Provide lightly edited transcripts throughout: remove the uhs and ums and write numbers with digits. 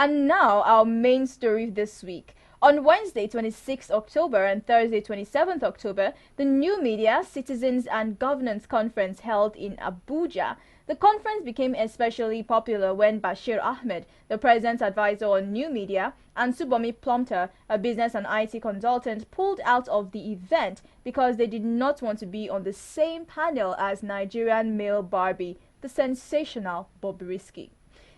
And now our main story this week. On Wednesday, 26 October and Thursday, 27 October, the New Media, Citizens and Governance Conference held in Abuja. The conference became especially popular when Bashir Ahmed, the president's advisor on new media, and Subomi Plumter, a business and IT consultant, pulled out of the event because they did not want to be on the same panel as Nigerian male Barbie, the sensational Bobrisky.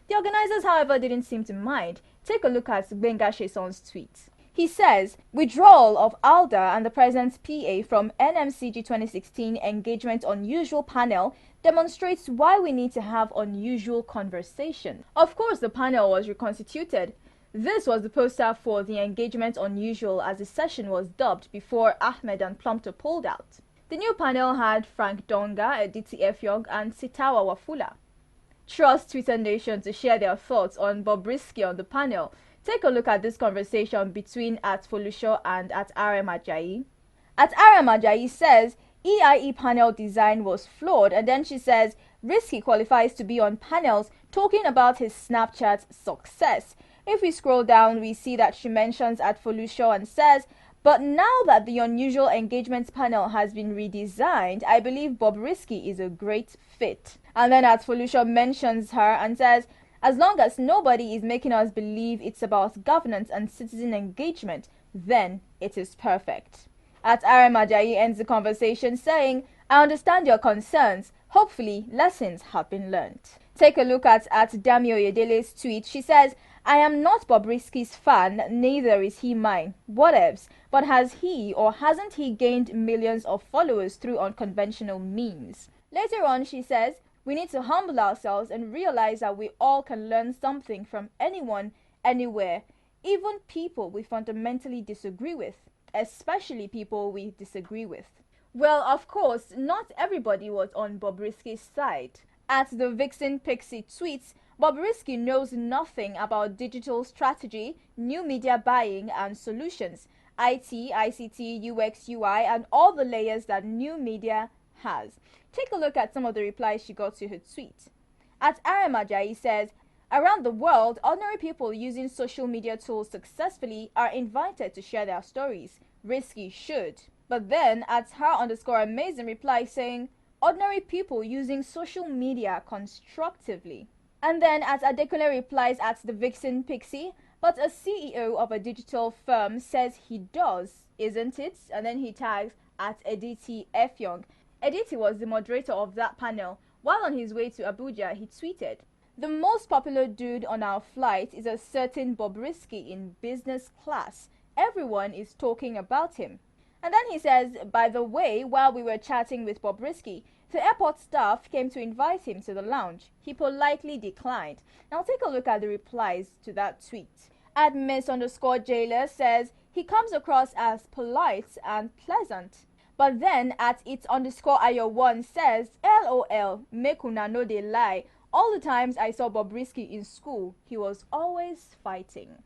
The organizers, however, didn't seem to mind. Take a look at Gbenga Sheson's tweet. He says, withdrawal of Alda and the president's PA from NMCG 2016 Engagement Unusual panel demonstrates why we need to have unusual conversation. Of course, the panel was reconstituted. This was the poster for the Engagement Unusual as the session was dubbed before Ahmed and Plumter pulled out. The new panel had Frank Donga, Editi Efyong, and Sitawa Wafula. Trust Twitter Nation to share their thoughts on Bobrisky on the panel. Take a look at this conversation between @Folusho and @RM Ajayi. @RM Ajayi says EIE panel design was flawed, and then she says Risky qualifies to be on panels talking about his Snapchat success. If we scroll down, we see that she mentions @Folusho and says, but now that the Unusual Engagements panel has been redesigned, I believe Bobrisky is a great fit. And then @Folusho mentions her and says, as long as nobody is making us believe it's about governance and citizen engagement, then it is perfect. @RM Ajayi ends the conversation saying, I understand your concerns. Hopefully, lessons have been learned. Take a look at Dami Oyedele's tweet. She says, I am not Bobrisky's fan, neither is he mine. Whatevs. But has he or hasn't he gained millions of followers through unconventional means? Later on, she says, we need to humble ourselves and realize that we all can learn something from anyone, anywhere, even people we fundamentally disagree with, especially people we disagree with. Well, of course, not everybody was on Bobrisky's side. At the Vixen Pixie tweets, Bobrisky knows nothing about digital strategy, new media buying and solutions, IT, ICT, UX, UI, and all the layers that new media has. Take a look at some of the replies she got to her tweet. @RM Ajayi says, around the world, ordinary people using social media tools successfully are invited to share their stories. Risky should. But then, @her_amazing replies saying, ordinary people using social media constructively. And then Adekunle replies at the Vixen Pixie, but a CEO of a digital firm says he does, isn't it? And then he tags @Editi Efyong. Editi was the moderator of that panel. While on his way to Abuja, he tweeted, the most popular dude on our flight is a certain Bobrisky in business class. Everyone is talking about him. And then he says, by the way, while we were chatting with Bobrisky, the airport staff came to invite him to the lounge. He politely declined. Now take a look at the replies to that tweet. @Miss_Jailer says, he comes across as polite and pleasant. But then @it_Ayo1 says, LOL, make una no dey lie. All the times I saw Bobrisky in school, he was always fighting.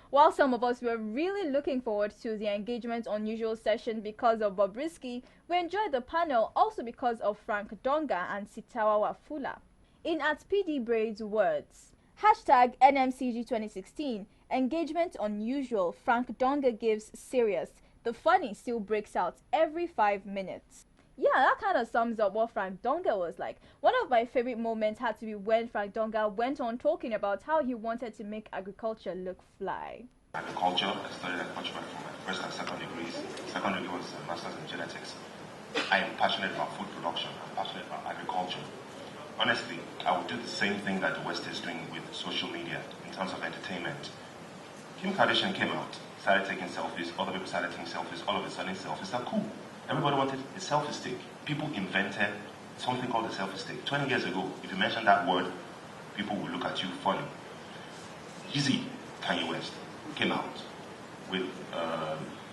While some of us were really looking forward to the Engagement Unusual session because of Bobrisky, we enjoyed the panel also because of Frank Donga and Sitawa Wafula. In @PD Braid's words, hashtag NMCG 2016, Engagement Unusual, Frank Donga gives serious. The funny still breaks out every 5 minutes. Yeah, that kind of sums up what Frank Donga was like. One of my favorite moments had to be when Frank Donga went on talking about how he wanted to make agriculture look fly. Agriculture, I studied agriculture for my first and second degrees. Second degree was a master's in genetics. I am passionate about food production. I'm passionate about agriculture. Honestly, I would do the same thing that the West is doing with social media in terms of entertainment. Kim Kardashian came out, started taking selfies, other people started taking selfies, all of a sudden selfies are cool. Everybody wanted a selfie stick. People invented something called a selfie stick. 20 years ago, if you mention that word, people will look at you funny. Yeezy, Kanye West, came out with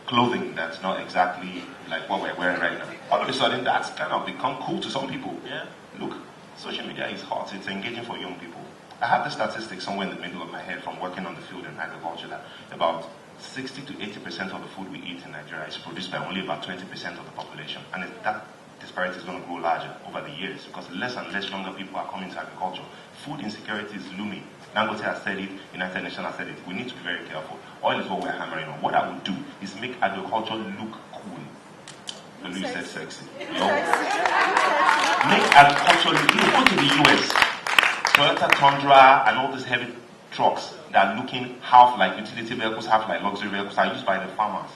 clothing that's not exactly like what we're wearing right now. All of a sudden, that's kind of become cool to some people. Yeah. Look, social media is hot. It's engaging for young people. I have the statistics somewhere in the middle of my head from working on the field in agriculture that about 60 to 80% of the food we eat in Nigeria is produced by only about 20% of the population. And that disparity is going to grow larger over the years because less and less younger people are coming to agriculture. Food insecurity is looming. Dangote has said it, United Nations has said it. We need to be very careful. Oil is what we're hammering on. What I would do is make agriculture look cool. Louis said sexy. Make agriculture look. You go to the US, Toyota Tundra and all these heavy trucks that are looking half like utility vehicles, half like luxury vehicles are used by the farmers.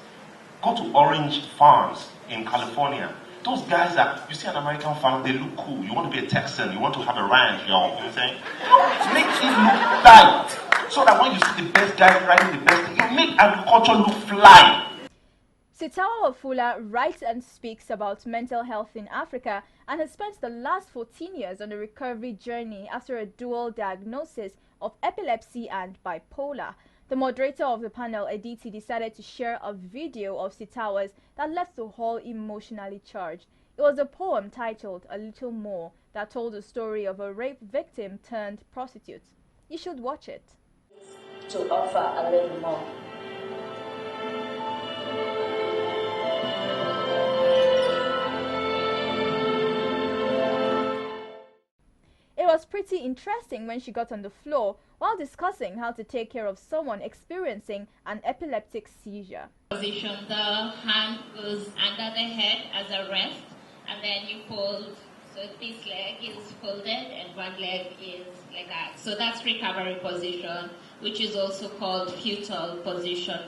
Go to orange farms in California. Those guys that, you see an American farm, they look cool. You want to be a Texan, you want to have a ranch, you know what I'm saying? Make it look light. So that when you see the best guy riding the best thing, you make agriculture look fly. Sitawa Wafula writes and speaks about mental health in Africa and has spent the last 14 years on a recovery journey after a dual diagnosis of epilepsy and bipolar. The moderator of the panel, Aditi, decided to share a video of Sitawa's that left the hall emotionally charged. It was a poem titled A Little More that told the story of a rape victim turned prostitute. You should watch it. To offer a little more. It was pretty interesting when she got on the floor while discussing how to take care of someone experiencing an epileptic seizure. Position, the hand goes under the head as a rest, and then you fold. So this leg is folded and one leg is like that. So that's recovery position, which is also called fetal position.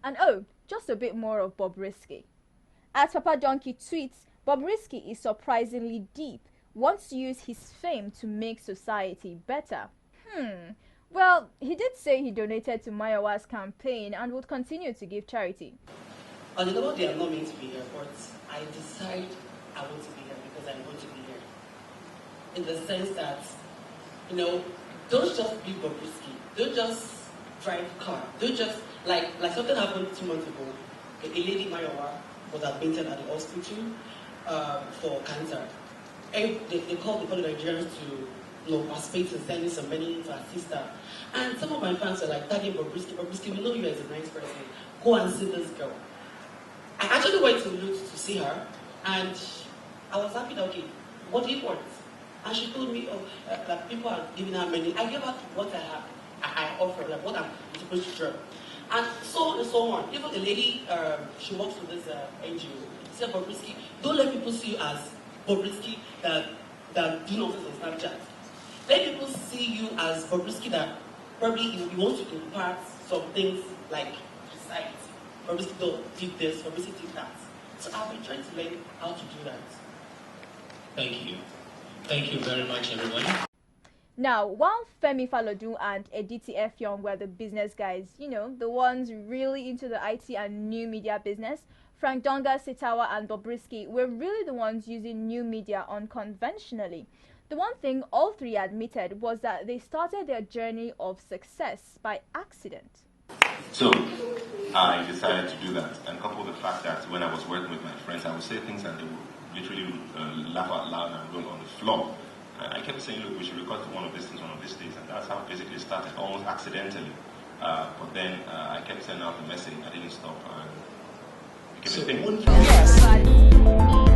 And oh, just a bit more of Bobrisky. As Papa Donkey tweets, Bobrisky is surprisingly deep, wants to use his fame to make society better. Well, he did say he donated to Mayowa's campaign and would continue to give charity. On the level they are not meant to be here, but I decide I want to be here because I want to be here. In the sense that, you know, don't just be Bobrisky. Don't just drive car. Don't just, like something happened 2 months ago. A lady, Mayowa, was admitted at the hospital for cancer. And they called the Nigerians to, you know, participate in sending some money to assist her. And some of my fans were like, tagging Bobrisky, we know you as a nice person. Go and see this girl. I actually went to Lutz to see her, and I was happy that, okay, what do you want? And she told me, that people are giving her money. I gave her what I have. I offer, like what I'm supposed to do. And so on and so on. Even the lady, she works for this NGO. She said, Bobrisky, don't let people see you as Bobrisky that do nonsense on Snapchat. Let people see you as Bobrisky that probably you want to impart some things like society. Bobrisky did this, Bobrisky did that. So I've been trying to learn how to do that. Thank you. Thank you very much, everyone. Now, while Femi Falodun and Aditi F. Young were the business guys, you know, the ones really into the IT and new media business, Frank Donga, Sitawa, and Bobrisky were really the ones using new media unconventionally. The one thing all three admitted was that they started their journey of success by accident. So, I decided to do that, and couple the fact that when I was working with my friends, I would say things and they would literally laugh out loud and roll on the floor. I kept saying, look, we should record one of these things one of these days, and that's how it basically started, almost accidentally. But then I kept sending out the message, I didn't stop, and it became a thing.